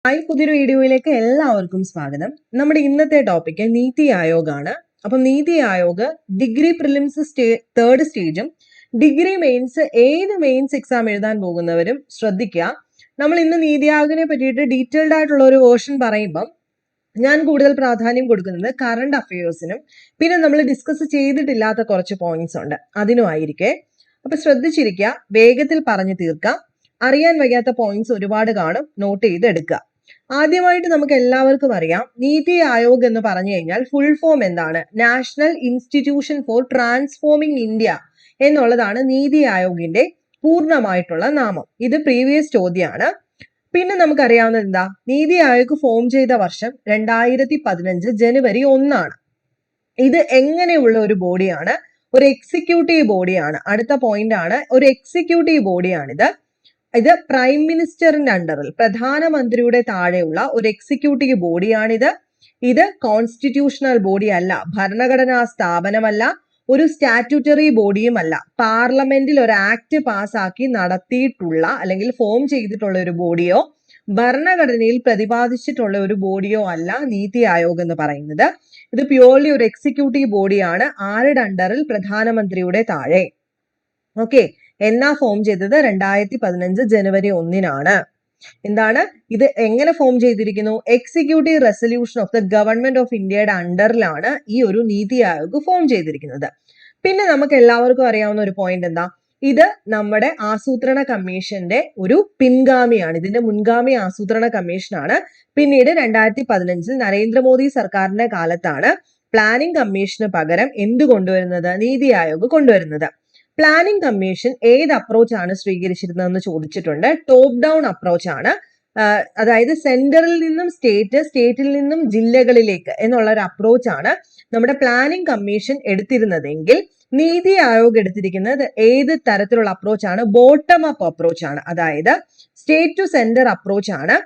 Hi, പുതിയൊരു വീഡിയോയിലേക്ക് എല്ലാവർക്കും സ്വാഗതം. നമ്മുടെ ഇന്നത്തെ ടോപ്പിക്ക് നീതി ആയോഗ് ആണ്. അപ്പം NITI Aayog degree prelims third സ്റ്റേജും ഡിഗ്രി മെയിൻസ് ഏത് മെയിൻസ് എക്സാം എഴുതാൻ പോകുന്നവരും ശ്രദ്ധിക്കുക. നമ്മൾ ഇന്ന് നീതി ആയോഗിനെ പറ്റിയിട്ട് ഡീറ്റെയിൽഡ് ആയിട്ടുള്ള ഒരു വേർഷൻ പറയുമ്പം ഞാൻ കൂടുതൽ പ്രാധാന്യം കൊടുക്കുന്നത് കറണ്ട് അഫയേഴ്സിനും പിന്നെ നമ്മൾ ഡിസ്കസ് ചെയ്തിട്ടില്ലാത്ത കുറച്ച് പോയിന്റ്സ് ഉണ്ട് അതിനുമായിരിക്കെ. അപ്പൊ ശ്രദ്ധിച്ചിരിക്കുക, വേഗത്തിൽ പറഞ്ഞു തീർക്കാം. അറിയാൻ വയ്യാത്ത പോയിന്റ്സ് ഒരുപാട് കാണും, നോട്ട് ചെയ്ത് എടുക്കുക. ആദ്യമായിട്ട് നമുക്ക് എല്ലാവർക്കും അറിയാം, നീതി ആയോഗ് എന്ന് പറഞ്ഞു കഴിഞ്ഞാൽ ഫുൾ ഫോം എന്താണ്? National institution for transforming India എന്നുള്ളതാണ് നീതി ആയോഗിന്റെ പൂർണ്ണമായിട്ടുള്ള നാമം. ഇത് പ്രീവിയസ് ചോദ്യമാണ്. പിന്നെ നമുക്കറിയാവുന്നത് എന്താ? നീതി ആയോഗ് ഫോം ചെയ്ത വർഷം 2015 ജനുവരി 1 ഇത് എങ്ങനെയുള്ള ഒരു ബോഡിയാണ്? ഒരു എക്സിക്യൂട്ടീവ് ബോഡിയാണ്. അടുത്ത പോയിന്റ് ആണ്, ഒരു എക്സിക്യൂട്ടീവ് ബോഡിയാണിത്. ഇത് പ്രൈം മിനിസ്റ്ററിന്റെ അണ്ടറിൽ, പ്രധാനമന്ത്രിയുടെ താഴെയുള്ള ഒരു എക്സിക്യൂട്ടീവ് ബോഡിയാണിത്. ഇത് കോൺസ്റ്റിറ്റ്യൂഷണൽ ബോഡി അല്ല, ഭരണഘടനാ സ്ഥാപനമല്ല, ഒരു സ്റ്റാറ്റ്യൂട്ടറി ബോഡിയുമല്ല. പാർലമെന്റിൽ ഒരു ആക്ട് പാസ്സാക്കി നടത്തിയിട്ടുള്ള അല്ലെങ്കിൽ ഫോം ചെയ്തിട്ടുള്ള ഒരു ബോഡിയോ ഭരണഘടനയിൽ പ്രതിപാദിച്ചിട്ടുള്ള ഒരു ബോഡിയോ അല്ല നീതി ആയോഗ് എന്ന് പറയുന്നത്. ഇത് പ്യൂർലി ഒരു എക്സിക്യൂട്ടീവ് ബോഡിയാണ്. ആരുടെ അണ്ടറിൽ? പ്രധാനമന്ത്രിയുടെ താഴെ. ഓക്കെ, എന്നാ ഫോം ചെയ്തത്? 2015 ജനുവരി 1 എന്താണ് ഇത്? എങ്ങനെ ഫോം ചെയ്തിരിക്കുന്നു? Executive resolution of the government of ഇന്ത്യയുടെ അണ്ടറിലാണ് ഈ ഒരു നീതി ആയോഗ് ഫോം ചെയ്തിരിക്കുന്നത്. പിന്നെ നമുക്ക് എല്ലാവർക്കും അറിയാവുന്ന ഒരു പോയിന്റ് എന്താ? ഇത് നമ്മുടെ ആസൂത്രണ കമ്മീഷന്റെ ഒരു പിൻഗാമിയാണ്. ഇതിന്റെ മുൻഗാമി ആസൂത്രണ കമ്മീഷനാണ്. പിന്നീട് 2015 നരേന്ദ്രമോദി സർക്കാരിന്റെ കാലത്താണ് പ്ലാനിംഗ് കമ്മീഷന് പകരം എന്ത് കൊണ്ടുവരുന്നത്? നീതി ആയോഗ് കൊണ്ടുവരുന്നത്. പ്ലാനിംഗ് കമ്മീഷൻ ഏത് അപ്രോച്ചാണ് സ്വീകരിച്ചിരുന്നതെന്ന് ചോദിച്ചിട്ടുണ്ട്. ടോപ്പ് ഡൗൺ അപ്രോച്ച് ആണ്. അതായത് സെന്ററിൽ നിന്നും സ്റ്റേറ്റിൽ നിന്നും ജില്ലകളിലേക്ക് എന്നുള്ള ഒരു അപ്രോച്ചാണ് നമ്മുടെ പ്ലാനിംഗ് കമ്മീഷൻ എടുത്തിരുന്നതെങ്കിൽ നീതി ആയോഗ് എടുത്തിരിക്കുന്നത് ഏത് തരത്തിലുള്ള അപ്രോച്ചാണ്? Bottom up അപ്രോച്ചാണ്. അതായത് state to centre അപ്രോച്ചാണ്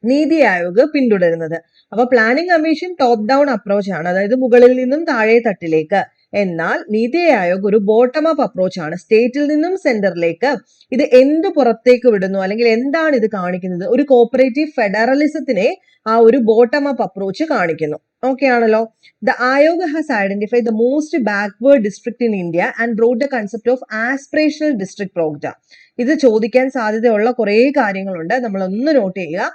NITI Aayog പിന്തുടരുന്നത്. അപ്പൊ planning commission top down approach ആണ്, അതായത് മുകളിൽ നിന്നും താഴെ തട്ടിലേക്ക്. എന്നാൽ നീതി ആയോഗ് ഒരു ബോട്ടം അപ്പ് അപ്രോച്ച് ആണ്, സ്റ്റേറ്റിൽ നിന്നും സെന്ററിലേക്ക്. ഇത് എന്ത് പുറത്തേക്ക് വിടുന്നു അല്ലെങ്കിൽ എന്താണ് ഇത് കാണിക്കുന്നത്? ഒരു കോപ്പറേറ്റീവ് ഫെഡറലിസത്തിനെ ആ ഒരു ബോട്ടം അപ്പ് അപ്രോച്ച് കാണിക്കുന്നു. ഓക്കെ ആണല്ലോ. The Aayog has identified the most backward district in India and brought the concept of aspirational district programme. ഇത് ചോദിക്കാൻ സാധ്യതയുള്ള കുറെ കാര്യങ്ങളുണ്ട്, നമ്മൾ ഒന്ന് നോട്ട് ചെയ്യുക.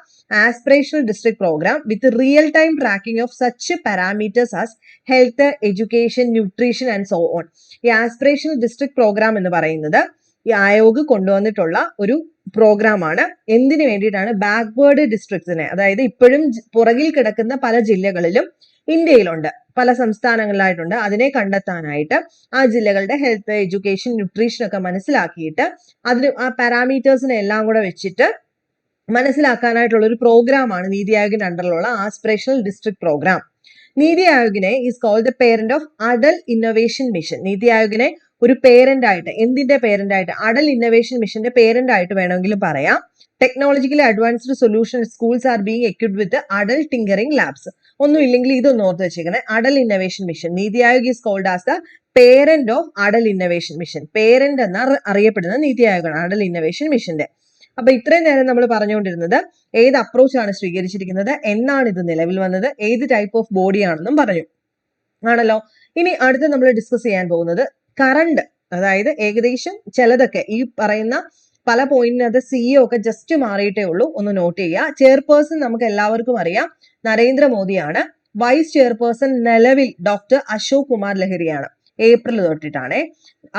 Aspirational district programme with real time tracking of such parameters as health, education, nutrition and so on. ഈ aspirational district programme എന്ന് പറയുന്നത് ഈ ആയോഗ് കൊണ്ടുവന്നിട്ടുള്ള ഒരു പ്രോഗ്രാമാണ്. എന്തിനു വേണ്ടിയിട്ടാണ്? ബാക്ക്വേർഡ് ഡിസ്ട്രിക്ട്സിനെ, അതായത് ഇപ്പോഴും പുറകിൽ കിടക്കുന്ന പല ജില്ലകളിലും ഇന്ത്യയിലുണ്ട്, പല സംസ്ഥാനങ്ങളിലായിട്ടുണ്ട്. അതിനെ കണ്ടെത്താനായിട്ട് ആ ജില്ലകളുടെ ഹെൽത്ത്, എഡ്യൂക്കേഷൻ, ന്യൂട്രീഷൻ ഒക്കെ മനസ്സിലാക്കിയിട്ട് അതിന് ആ പാരാമീറ്റേഴ്സിനെ എല്ലാം കൂടെ വെച്ചിട്ട് മനസ്സിലാക്കാനായിട്ടുള്ള ഒരു പ്രോഗ്രാമാണ് നീതി ആയോഗിന്റെ അണ്ടറിലുള്ള ആസ്പിറേഷണൽ ഡിസ്ട്രിക്ട് പ്രോഗ്രാം. നീതി ആയോഗിനെ is called the parent of Atal innovation mission. NITI ആയോഗിനെ ഒരു പേരന്റ് ആയിട്ട്, എന്തിന്റെ പേരന്റ് ആയിട്ട്? അടൽ ഇന്നോവേഷൻ മിഷന്റെ പേരന്റ് ആയിട്ട് വേണമെങ്കിലും പറയാം. Technologically advanced solution schools are being equipped with Atal tinkering labs. ഒന്നും ഇല്ലെങ്കിൽ ഇതൊന്നും ഓർത്ത് വെച്ചേക്കണേ. Atal innovation mission, NITI Aayog is called as the parent of Atal innovation mission. Parent എന്ന അറിയപ്പെടുന്ന നീതി ആയോഗാണ് അടൽ ഇന്നോവേഷൻ മിഷന്റെ. അപ്പൊ ഇത്രയും നേരം നമ്മൾ പറഞ്ഞുകൊണ്ടിരുന്നത് ഏത് അപ്രോച്ചാണ് സ്വീകരിച്ചിരിക്കുന്നത്, എന്നാണ് ഇത് നിലവിൽ വന്നത്, ഏത് ടൈപ്പ് ഓഫ് ബോഡിയാണെന്നും പറഞ്ഞു ആണല്ലോ. ഇനി അടുത്ത് നമ്മൾ ഡിസ്കസ് ചെയ്യാൻ പോകുന്നത് കറണ്ട്, അതായത് ഏകദേശം ചിലതൊക്കെ ഈ പറയുന്ന പല പോയിന്റിനകത്ത് സിഇഒ ഒക്കെ ജസ്റ്റ് മാറിയിട്ടേ ഉള്ളൂ, ഒന്ന് നോട്ട് ചെയ്യുക. ചെയർപേഴ്സൺ നമുക്ക് എല്ലാവർക്കും അറിയാം നരേന്ദ്രമോദിയാണ്. വൈസ് ചെയർപേഴ്സൺ നിലവിൽ ഡോക്ടർ അശോക് കുമാർ ലഹരിയാണ്. ഏപ്രിൽ തൊട്ടിട്ടാണ്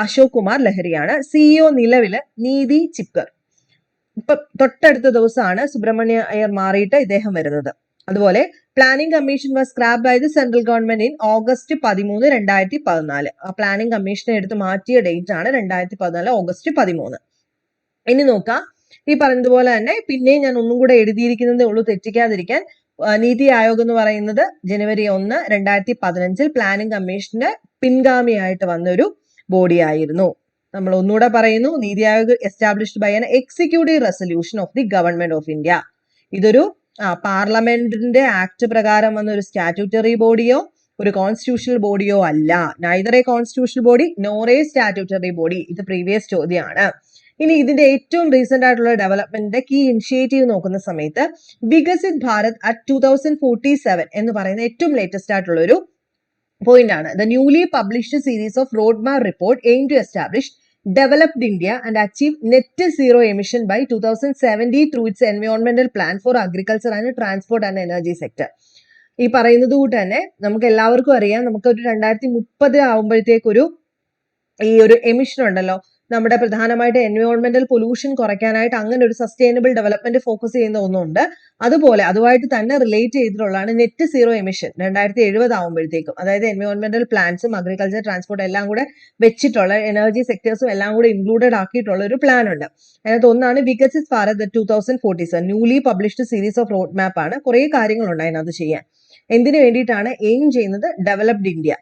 അശോക് കുമാർ ലഹരിയാണ്. സിഇഒ നിലവില് നീതി ചിപ്കർ. ഇപ്പൊ തൊട്ടടുത്ത ദിവസമാണ് സുബ്രഹ്മണ്യ അയ്യർ മാറിയിട്ട് ഇദ്ദേഹം വരുന്നത്. അതുപോലെ planning commission was scrapped by the central government in August 13, 2014. ആ പ്ലാനിംഗ് കമ്മീഷനെ എടുത്ത് മാറ്റിയ ഡേറ്റ് ആണ് 2014 ഓഗസ്റ്റ് 13. ഇനി നോക്കാം, ഈ പറഞ്ഞതുപോലെ തന്നെ പിന്നെയും ഞാൻ ഒന്നും കൂടെ എഴുതിയിരിക്കുന്നതേ ഉള്ളൂ തെറ്റിക്കാതിരിക്കാൻ. നീതി ആയോഗ് എന്ന് പറയുന്നത് ജനുവരി 1, 2015 പ്ലാനിംഗ് കമ്മീഷന്റെ പിൻഗാമിയായിട്ട് വന്നൊരു ബോഡി ആയിരുന്നു. നമ്മൾ ഒന്നുകൂടെ പറയുന്നു, NITI Aayog established by an executive resolution of the government of India. ഇതൊരു പാർലമെന്റിന്റെ ആക്ട് പ്രകാരം വന്ന ഒരു സ്റ്റാറ്റ്യൂട്ടറി ബോഡിയോ ഒരു കോൺസ്റ്റിറ്റ്യൂഷണൽ ബോഡിയോ അല്ല. Neither A constitutional body nor A statutory body. ഇത് പ്രീവിയസ് ചോദ്യമാണ്. ഇനി ഇതിന്റെ ഏറ്റവും റീസെന്റ് ആയിട്ടുള്ള ഡെവലപ്മെന്റിന്റെ കീ ഇനിഷ്യേറ്റീവ് നോക്കുന്ന സമയത്ത് വികസിത് ഭാരത് അറ്റ് 2047 എന്ന് പറയുന്ന ഏറ്റവും ലേറ്റസ്റ്റ് ആയിട്ടുള്ള ഒരു പോയിന്റ് ആണ്. The newly published series of road map report aim to establish developed India and achieve net zero emission by 2070 through its environmental plan for agriculture and transport and energy sector. ഈ പറയുന്നത് കൂട്ട് തന്നെ നമുക്ക് എല്ലാവർക്കും അറിയാം, നമുക്ക് ഒരു 2030 ആവുമ്പോഴത്തേക്കൊരു ഈ ഒരു എമിഷൻ ഉണ്ടല്ലോ, നമ്മുടെ പ്രധാനമായിട്ട് എൻവയോൺമെന്റൽ പൊല്യൂഷൻ കുറയ്ക്കാനായിട്ട് അങ്ങനെ ഒരു സസ്റ്റൈനബിൾ ഡെവലപ്മെന്റ് ഫോക്കസ് ചെയ്യുന്ന ഒന്നുണ്ട്. അതുപോലെ അതുമായിട്ട് തന്നെ റിലേറ്റ് ചെയ്തിട്ടുള്ളതാണ് നെറ്റ് സീറോ എമിഷൻ 2070 ആവുമ്പോഴത്തേക്കും. അതായത് എൻവയോൺമെന്റൽ പ്ലാൻസും അഗ്രികൾച്ചർ ട്രാൻസ്പോർട്ട് എല്ലാം കൂടെ വെച്ചിട്ടുള്ള എനർജി സെക്ടേഴ്സും എല്ലാം കൂടെ ഇൻക്ലൂഡഡ് ആക്കിയിട്ടുള്ള ഒരു പ്ലാൻ ഉണ്ട്. അതിനകത്ത് ഒന്നാണ് Viksit Bharat 2047 newly published series of road മാപ്പ് ആണ്. കുറെ കാര്യങ്ങളുണ്ട് അതിനകത്ത് ചെയ്യാൻ. എന്തിനു വേണ്ടിയിട്ടാണ് എയിം ചെയ്യുന്നത്? ഡെവലപ്ഡ് ഇന്ത്യ,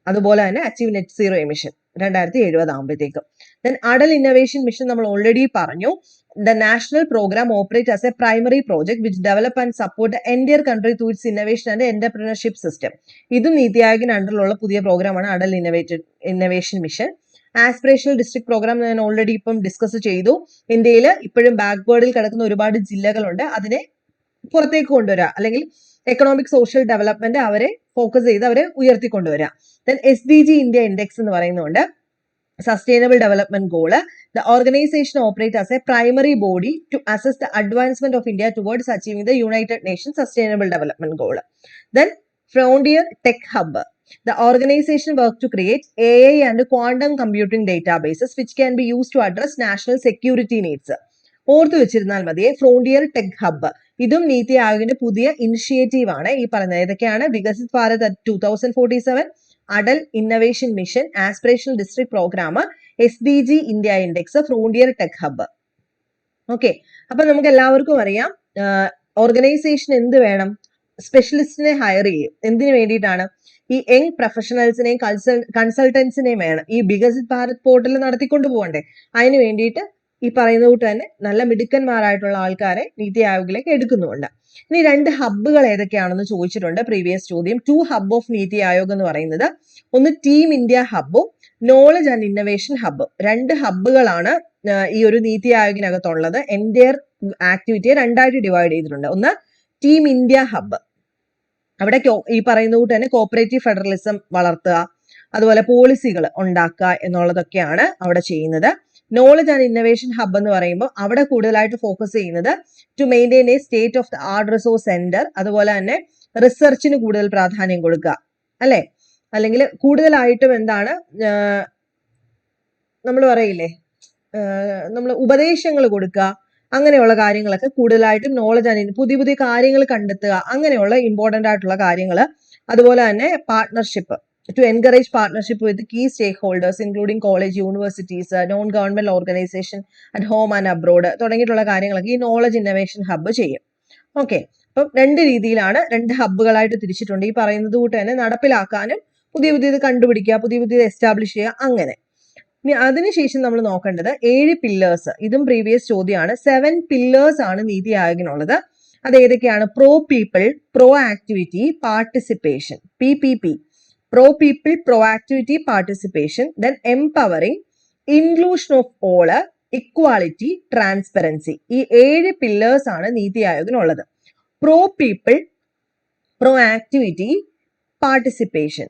അതുപോലെ തന്നെ അച്ചീവ് നെറ്റ് സീറോ എമിഷൻ 2070 ആകുമ്പോഴത്തേക്കും. ദെൻ അടൽ ഇന്നോവേഷൻ മിഷൻ നമ്മൾ ഓൾറെഡി പറഞ്ഞു. The national programme operate as a primary project which develop and support entire country through its innovation and entrepreneurship system. ഇതും നീതി ആയോഗിന് അണ്ടറിലുള്ള പുതിയ പ്രോഗ്രാമാണ് Atal innovation mission. Aspirational district programme ഞാൻ already ഇപ്പം ഡിസ്കസ് ചെയ്തു. ഇന്ത്യയിൽ ഇപ്പോഴും ബാക്ക്വേർഡിൽ കിടക്കുന്ന ഒരുപാട് ജില്ലകളുണ്ട്, അതിനെ പുറത്തേക്ക് കൊണ്ടുവരിക, അല്ലെങ്കിൽ എക്കണോമിക് സോഷ്യൽ ഡെവലപ്മെന്റ് അവരെ ഫോക്കസ് ചെയ്ത് അവരെ ഉയർത്തിക്കൊണ്ടുവരിക. ദെൻ SDG ഇന്ത്യ ഇൻഡെക്സ് എന്ന് പറയുന്നുണ്ട്, sustainable development goal. The organisation operate as a primary body to assess the advancement of India towards achieving the United Nations sustainable development goal. Then frontier tech hub. The organization works to create AI and quantum computing databases which can be used to address national security needs. ഓർത്തു വെച്ചിരുന്നാൽ മതിയെ, frontier tech hub. ഇതും നീതി ആയോഗിന്റെ പുതിയ initiative ആണ്. ഈ പറഞ്ഞത് ഏതൊക്കെയാണ്? Viksit Bharat 2047, Atal innovation mission, aspirational district programme, SDG India index, frontier tech hub. Okay, അപ്പൊ നമുക്ക് എല്ലാവർക്കും അറിയാം ഓർഗനൈസേഷൻ എന്ത് വേണം? സ്പെഷ്യലിസ്റ്റിനെ ഹയർ ചെയ്യും. എന്തിനു വേണ്ടിയിട്ടാണ്? ഈ യങ് പ്രൊഫഷണൽസിനെയും കൺസൾട്ടൻസിനെയും വേണം ഈ വികസിത് ഭാരത് പോർട്ടൽ നടത്തിക്കൊണ്ടു പോകണ്ടേ. അതിന് വേണ്ടിയിട്ട് ഈ പറയുന്ന കൂട്ട് തന്നെ നല്ല മിടുക്കന്മാരായിട്ടുള്ള ആൾക്കാരെ നീതി ആയോഗിലേക്ക് എടുക്കുന്നുണ്ട്. ഇനി 2 ഹബ്ബുകൾ ഏതൊക്കെയാണെന്ന് ചോദിച്ചിട്ടുണ്ട് പ്രീവിയസ് ചോദ്യം. 2 ഹബ്ബ് ഓഫ് നീതി ആയോഗ് എന്ന് പറയുന്നത്, ഒന്ന് ടീം ഇന്ത്യ ഹബ്ബും നോളജ് ആൻഡ് ഇന്നോവേഷൻ ഹബ്ബും. 2 ഹബ്ബുകളാണ് ഈ ഒരു നീതി ആയോഗിനകത്തുള്ളത്. എൻറ്റയർ ആക്ടിവിറ്റിയെ 2ആയിട്ട് ഡിവൈഡ് ചെയ്തിട്ടുണ്ട്. ഒന്ന് ടീം ഇന്ത്യ ഹബ്ബ്, അവിടെ ഈ പറയുന്ന കൂട്ട് തന്നെ കോപ്പറേറ്റീവ് ഫെഡറലിസം വളർത്തുക, അതുപോലെ പോളിസികൾ ഉണ്ടാക്കുക എന്നുള്ളതൊക്കെയാണ് അവിടെ ചെയ്യുന്നത്. നോളജ് ആൻഡ് ഇന്നോവേഷൻ ഹബ്ബ് എന്ന് പറയുമ്പോൾ അവിടെ കൂടുതലായിട്ട് ഫോക്കസ് ചെയ്യുന്നത് to maintain a state of the art resource centre, അതുപോലെ തന്നെ റിസർച്ചിന് കൂടുതൽ പ്രാധാന്യം കൊടുക്കുക, അല്ലെ? അല്ലെങ്കിൽ കൂടുതലായിട്ടും എന്താണ് നമ്മൾ പറയില്ലേ, നമ്മൾ ഉപദേശങ്ങൾ കൊടുക്കുക, അങ്ങനെയുള്ള കാര്യങ്ങളൊക്കെ കൂടുതലായിട്ടും നോളജ് ആൻഡ് പുതിയ പുതിയ കാര്യങ്ങൾ കണ്ടെത്തുക, അങ്ങനെയുള്ള ഇമ്പോർട്ടൻ്റ് ആയിട്ടുള്ള കാര്യങ്ങൾ. അതുപോലെ തന്നെ partnership, to encourage partnership with key stakeholders including college, universities, non-governmental organization at home and abroad തുടങ്ങിയിട്ടുള്ള കാര്യങ്ങളൊക്കെ ഈ നോളജ് ഇന്നോവേഷൻ ഹബ്ബ് ചെയ്യും. ഓക്കെ, അപ്പം 2 രീതിയിലാണ്, 2 ഹബ്ബുകളായിട്ട് തിരിച്ചിട്ടുണ്ട്. ഈ പറയുന്നത് കൂട്ട് തന്നെ നടപ്പിലാക്കാനും പുതിയ പുതിയത് കണ്ടുപിടിക്കുക, പുതിയ പുതിയത് എസ്റ്റാബ്ലിഷ് ചെയ്യുക, അങ്ങനെ. ഇനി അതിനുശേഷം നമ്മൾ നോക്കേണ്ടത് 7 പില്ലേഴ്സ്. ഇതും പ്രീവിയസ് ചോദ്യമാണ്. 7 പില്ലേഴ്സ് ആണ് നീതി ആയോഗിനുള്ളത്. അത് ഏതൊക്കെയാണ്? Pro people, pro activity, participation, PPP. Pro people, pro activity, participation. Then empowering, inclusion of all, equality, transparency. ഈ 7 പില്ലേഴ്സ് ആണ് നീതി ആയോഗിനുള്ളത്. Pro people, pro activity, participation.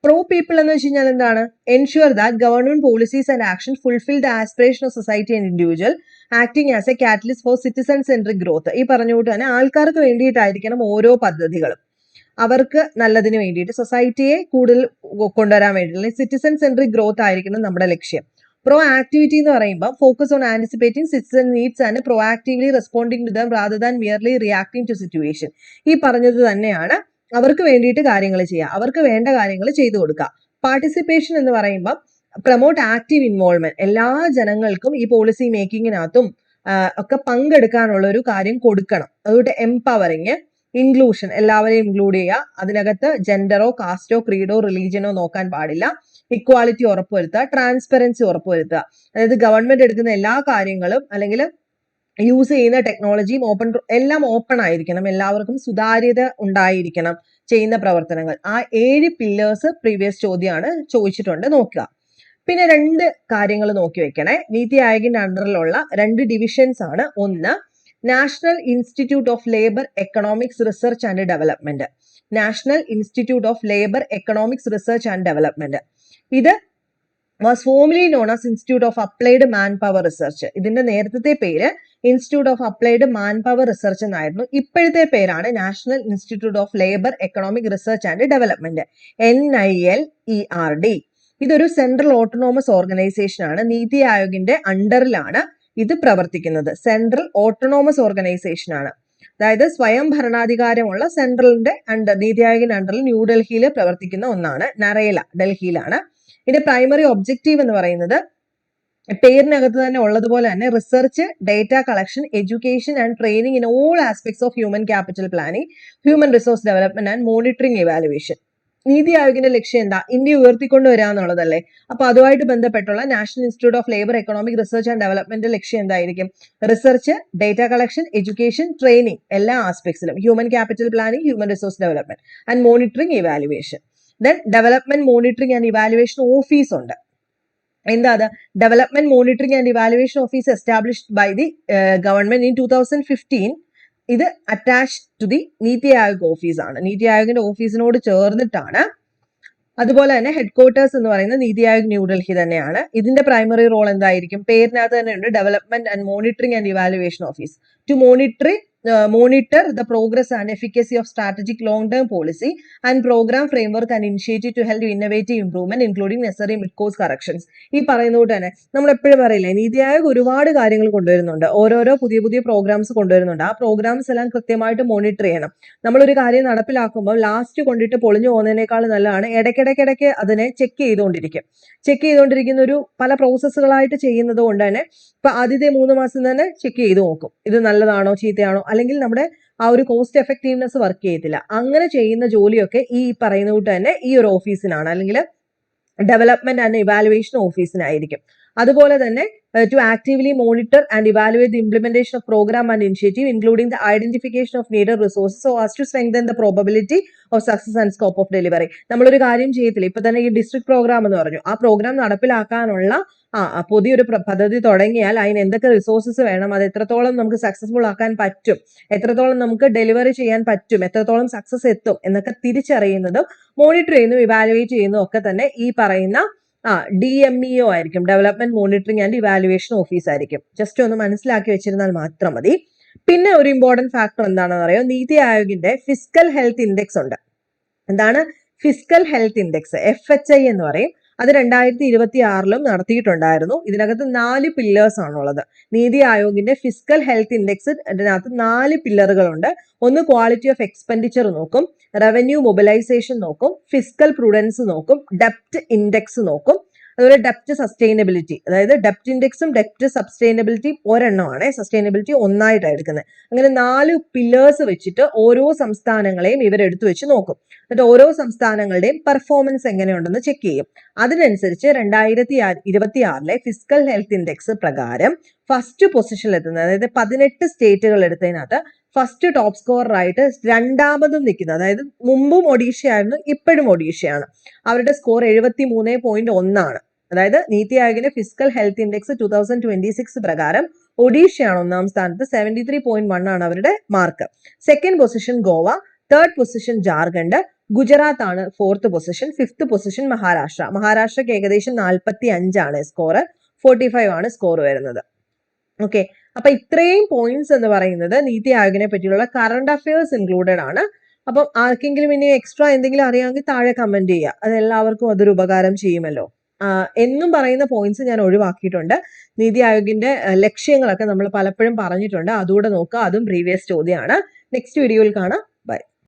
Pro people എന്ന് വെച്ച് കഴിഞ്ഞാൽ എന്താണ്? Ensure that government policies and action fulfil the aspiration of society and individual acting as a catalyst for citizen centric growth. ഈ പറഞ്ഞുകൊണ്ട് തന്നെ ആൾക്കാർക്ക് വേണ്ടിയിട്ടായിരിക്കണം ഓരോ പദ്ധതികളും. അവർക്ക് നല്ലതിന് വേണ്ടിയിട്ട്, സൊസൈറ്റിയെ കൂടുതൽ കൊണ്ടുവരാൻ വേണ്ടിയിട്ടുള്ള സിറ്റിസൺ സെൻട്രിക് ഗ്രോത്ത് ആയിരിക്കണം നമ്മുടെ ലക്ഷ്യം. പ്രോ ആക്ടിവിറ്റി എന്ന് പറയുമ്പോൾ focus on anticipating citizen needs and proactively responding to them rather than merely reacting to situation. ഈ പറഞ്ഞത് തന്നെയാണ്, അവർക്ക് വേണ്ടിയിട്ട് കാര്യങ്ങൾ ചെയ്യുക, അവർക്ക് വേണ്ട കാര്യങ്ങൾ ചെയ്തു കൊടുക്കുക. പാർട്ടിസിപ്പേഷൻ എന്ന് പറയുമ്പോൾ പ്രൊമോട്ട് ആക്റ്റീവ് ഇൻവോൾവ്മെന്റ്, എല്ലാ ജനങ്ങൾക്കും ഈ പോളിസി മേക്കിങ്ങിനകത്തും ഒക്കെ പങ്കെടുക്കാനുള്ള ഒരു കാര്യം കൊടുക്കണം. അതുകൊണ്ട് എംപവറിങ്, ഇൻക്ലൂഷൻ, എല്ലാവരെയും ഇൻക്ലൂഡ് ചെയ്യുക. അതിനകത്ത് ജെൻഡറോ കാസ്റ്റോ ക്രീഡോ റിലീജിയനോ നോക്കാൻ പാടില്ല. ഇക്വാലിറ്റി ഉറപ്പുവരുത്തുക, ട്രാൻസ്പെറൻസി ഉറപ്പുവരുത്തുക. അതായത് ഗവൺമെന്റ് എടുക്കുന്ന എല്ലാ കാര്യങ്ങളും അല്ലെങ്കിൽ യൂസ് ചെയ്യുന്ന ടെക്നോളജിയും എല്ലാം ഓപ്പൺ ആയിരിക്കണം, എല്ലാവർക്കും സുതാര്യത ഉണ്ടായിരിക്കണം ചെയ്യുന്ന പ്രവർത്തനങ്ങൾ. ആ 7 പില്ലേഴ്സ് പ്രീവിയസ് ചോദ്യമാണ് ചോദിച്ചിട്ടുണ്ട്, നോക്കുക. പിന്നെ 2 കാര്യങ്ങൾ നോക്കി വെക്കണേ. നീതി ആയോഗിന്റെ അണ്ടറിലുള്ള 2 ഡിവിഷൻസ് ആണ്. ഒന്ന് national institute of labour economics research and development. National institute of labour economics research and development. ഇത് was formerly known as Institute of Applied Manpower Research. ഇതിന്റെ നേരത്തെ പേര് institute of applied manpower research എന്നായിരുന്നു. ഇപ്പോഴത്തെ പേരാണ് national institute of labour economic research and development, NILERD. ഇതൊരു central autonomous organisation ആണ്. നീതി ആയോഗിന്റെ അണ്ടറിലാണ് ഇത് പ്രവർത്തിക്കുന്നത്. സെൻട്രൽ ഓട്ടോണോമസ് ഓർഗനൈസേഷൻ ആണ്. അതായത് സ്വയം ഭരണാധികാരമുള്ള സെൻട്രലിന്റെ നീതി ആയോഗിന്റെ അണ്ടറിൽ ന്യൂഡൽഹിയിൽ പ്രവർത്തിക്കുന്ന ഒന്നാണ്. നരേല ഡൽഹിയിലാണ്. ഇതിന്റെ പ്രൈമറി ഒബ്ജക്റ്റീവ് എന്ന് പറയുന്നത് പേരിനകത്ത് തന്നെ ഉള്ളതുപോലെ തന്നെ research, data collection, education and training in all aspects of human capital planning, human resource development and monitoring evaluation. NITI ആയോഗിന്റെ ലക്ഷ്യം എന്താ? ഇന്ത്യ ഉയർത്തിക്കൊണ്ടുവരിക എന്നുള്ളതല്ലേ. അപ്പൊ അതുമായിട്ട് ബന്ധപ്പെട്ടുള്ള national institute of labour economic research and development ലക്ഷ്യം എന്തായിരിക്കും? Research, data collection, education, training എല്ലാ ആസ്പെക്ട്സിലും, human capital planning, human resource development and monitoring evaluation. Then development monitoring and evaluation office ഉണ്ട്. എന്താ അത്? Development monitoring and evaluation office established by the government in 2015. ഇത് attached to the NITI Aayog office ആണ്. നീതി ആയോഗിന്റെ ഓഫീസിനോട് ചേർന്നിട്ടാണ്. അതുപോലെ തന്നെ ഹെഡ് ക്വാർട്ടേഴ്സ് എന്ന് പറയുന്നത് നീതി ആയോഗ് ന്യൂഡൽഹി തന്നെയാണ്. ഇതിന്റെ പ്രൈമറി റോൾ എന്തായിരിക്കും? പേരിനകത്ത് തന്നെ ഉണ്ട്, development and monitoring and evaluation office. To monitor the progress and efficacy of strategic long-term policy and program framework and initiative to help innovative improvement including necessary mid-course corrections. ഈ പറയുന്നതുകൊണ്ട് തന്നെ നമ്മൾ എപ്പോഴും പറയില്ലേ, നീതി ആയോഗ് ഒരുപാട് കാര്യങ്ങൾ കൊണ്ടുവരുന്നുണ്ട്, ഓരോരോ പുതിയ പുതിയ പ്രോഗ്രാംസ് കൊണ്ടുവരുന്നുണ്ട്. ആ പ്രോഗ്രാംസ് എല്ലാം കൃത്യമായിട്ട് മോണിറ്റർ ചെയ്യണം. നമ്മളൊരു കാര്യം നടപ്പിലാക്കുമ്പോൾ ലാസ്റ്റ് കൊണ്ടിട്ട് പൊളിഞ്ഞു പോകുന്നതിനേക്കാൾ നല്ലതാണ് ഇടയ്ക്കിടയ്ക്ക് അതിനെ ചെക്ക് ചെയ്തുകൊണ്ടിരിക്കുന്ന ഒരു പല പ്രോസസ്സുകളായിട്ട് ചെയ്യുന്നത് കൊണ്ട് തന്നെ ഇപ്പൊ ആദ്യത്തെ 3 മാസം തന്നെ ചെക്ക് ചെയ്ത് നോക്കും, ഇത് നല്ലതാണോ ചീത്തയാണോ, അല്ലെങ്കിൽ നമ്മുടെ ആ ഒരു കോസ്റ്റ് എഫക്റ്റീവ്നെസ് വർക്ക് ചെയ്യത്തില്ല. അങ്ങനെ ചെയ്യുന്ന ജോലിയൊക്കെ ഈ പറയുന്ന കൂട്ട് തന്നെ ഈ ഒരു ഓഫീസിനാണ്, അല്ലെങ്കിൽ ഡെവലപ്മെന്റ് ആൻഡ് ഇവാലുവേഷൻ ഓഫീസിനായിരിക്കും. അതുപോലെ തന്നെ to actively monitor and evaluate the implementation of program and initiative including the identification of needed resources so as to strengthen the probability of success and scope of delivery. നമ്മളൊരു കാര്യം ചെയ്യത്തില്ല, ഇപ്പൊ തന്നെ ഈ district programme എന്ന് പറഞ്ഞു, ആ programme നടപ്പിലാക്കാനുള്ള പുതിയൊരു പദ്ധതി തുടങ്ങിയാൽ അതിന് എന്തൊക്കെ റിസോഴ്സസ് വേണം, അത് എത്രത്തോളം നമുക്ക് സക്സസ്ഫുൾ ആക്കാൻ പറ്റും, എത്രത്തോളം നമുക്ക് ഡെലിവറി ചെയ്യാൻ പറ്റും, എത്രത്തോളം സക്സസ് എത്തും എന്നൊക്കെ തിരിച്ചറിയുന്നതും മോണിറ്റർ ചെയ്യുന്നതും ഇവാലുവേറ്റ് ചെയ്യുന്നതും ഒക്കെ തന്നെ ഈ പറയുന്ന DMEO ആയിരിക്കും, development monitoring and evaluation office ആയിരിക്കും. ജസ്റ്റ് ഒന്ന് മനസ്സിലാക്കി വെച്ചിരുന്നാൽ മാത്രം മതി. പിന്നെ ഒരു ഇമ്പോർട്ടന്റ് ഫാക്ടർ എന്താണെന്ന് അറിയോ? നീതി ആയോഗിന്റെ ഫിസ്ക്കൽ ഹെൽത്ത് ഇൻഡെക്സ് ഉണ്ട്. എന്താണ് ഫിസ്ക്കൽ ഹെൽത്ത് ഇൻഡെക്സ്? FHI എന്ന് പറയും. അത് 2026 നടത്തിയിട്ടുണ്ടായിരുന്നു. ഇതിനകത്ത് 4 പില്ലേഴ്സ് ആണുള്ളത്. നീതി ആയോഗിന്റെ ഫിസ്ക്കൽ ഹെൽത്ത് ഇൻഡെക്സ് ഇതിനകത്ത് 4 പില്ലറുകളുണ്ട്. ഒന്ന് ക്വാളിറ്റി ഓഫ് എക്സ്പെൻഡിച്ചർ നോക്കും, റവന്യൂ മൊബിലൈസേഷൻ നോക്കും, ഫിസ്ക്കൽ പ്രൂഡൻസ് നോക്കും, ഡെപ്റ്റ് ഇൻഡെക്സ് നോക്കും, അതുപോലെ ഡെപ്റ്റ് സസ്റ്റൈനബിലിറ്റി. അതായത് ഡെപ്റ്റ് ഇൻഡെക്സും ഡെപ്റ്റ് സസ്റ്റൈനബിലിറ്റി ഒരെണ്ണമാണ്, സസ്റ്റൈനബിലിറ്റി ഒന്നായിട്ടാണ് എടുക്കുന്നത്. അങ്ങനെ 4 പില്ലേഴ്സ് വെച്ചിട്ട് ഓരോ സംസ്ഥാനങ്ങളെയും ഇവരെടുത്തു വെച്ച് നോക്കും. എന്നിട്ട് ഓരോ സംസ്ഥാനങ്ങളുടെയും പെർഫോമൻസ് എങ്ങനെയുണ്ടെന്ന് ചെക്ക് ചെയ്യും. അതിനനുസരിച്ച് 2026 ഫിസ്ക്കൽ ഹെൽത്ത് ഇൻഡെക്സ് പ്രകാരം ഫസ്റ്റ് പൊസിഷനിൽ എത്തുന്നത്, അതായത് 18 സ്റ്റേറ്റുകൾ എടുത്തതിനകത്ത് ഫസ്റ്റ് ടോപ്പ് സ്കോറർ ആയിട്ട് രണ്ടാമതും നിൽക്കുന്നത്, അതായത് മുമ്പും ഒഡീഷയായിരുന്നു, ഇപ്പോഴും ഒഡീഷയാണ്. അവരുടെ സ്കോർ 73.1 ആണ്. അതായത് നീതി ആയോഗിന്റെ ഫിസ്ക്കൽ ഹെൽത്ത് ഇൻഡെക്സ് 2026 പ്രകാരം ഒഡീഷയാണ് ഒന്നാം സ്ഥാനത്ത്, 73.1 ആണ് അവരുടെ mark. Second position Goa, third position Jharkhand, Gujarat ആണ് 4th പൊസിഷൻ, 5th പൊസിഷൻ മഹാരാഷ്ട്രക്ക് ഏകദേശം 45 ആണ് സ്കോർ, 45 ആണ് സ്കോർ വരുന്നത്. ഓക്കെ, അപ്പൊ ഇത്രയും പോയിന്റ്സ് എന്ന് പറയുന്നത് നീതി ആയോഗിനെ പറ്റിയുള്ള കറണ്ട് അഫയേഴ്സ് ഇൻക്ലൂഡഡ് ആണ്. അപ്പം ആർക്കെങ്കിലും ഇനി എക്സ്ട്രാ എന്തെങ്കിലും അറിയാമെങ്കിൽ താഴെ കമന്റ് ചെയ്യുക, അത് എല്ലാവർക്കും അതൊരു ഉപകാരം ചെയ്യുമല്ലോ. എന്നും പറയുന്ന പോയിന്റ്സ് ഞാൻ ഒഴിവാക്കിയിട്ടുണ്ട്. നീതി ആയോഗിന്റെ ലക്ഷ്യങ്ങളൊക്കെ നമ്മൾ പലപ്പോഴും പറഞ്ഞിട്ടുണ്ട്, അതുകൂടെ നോക്കുക, അതും പ്രീവിയസ് ചോദ്യമാണ്. നെക്സ്റ്റ് വീഡിയോയിൽ കാണാം.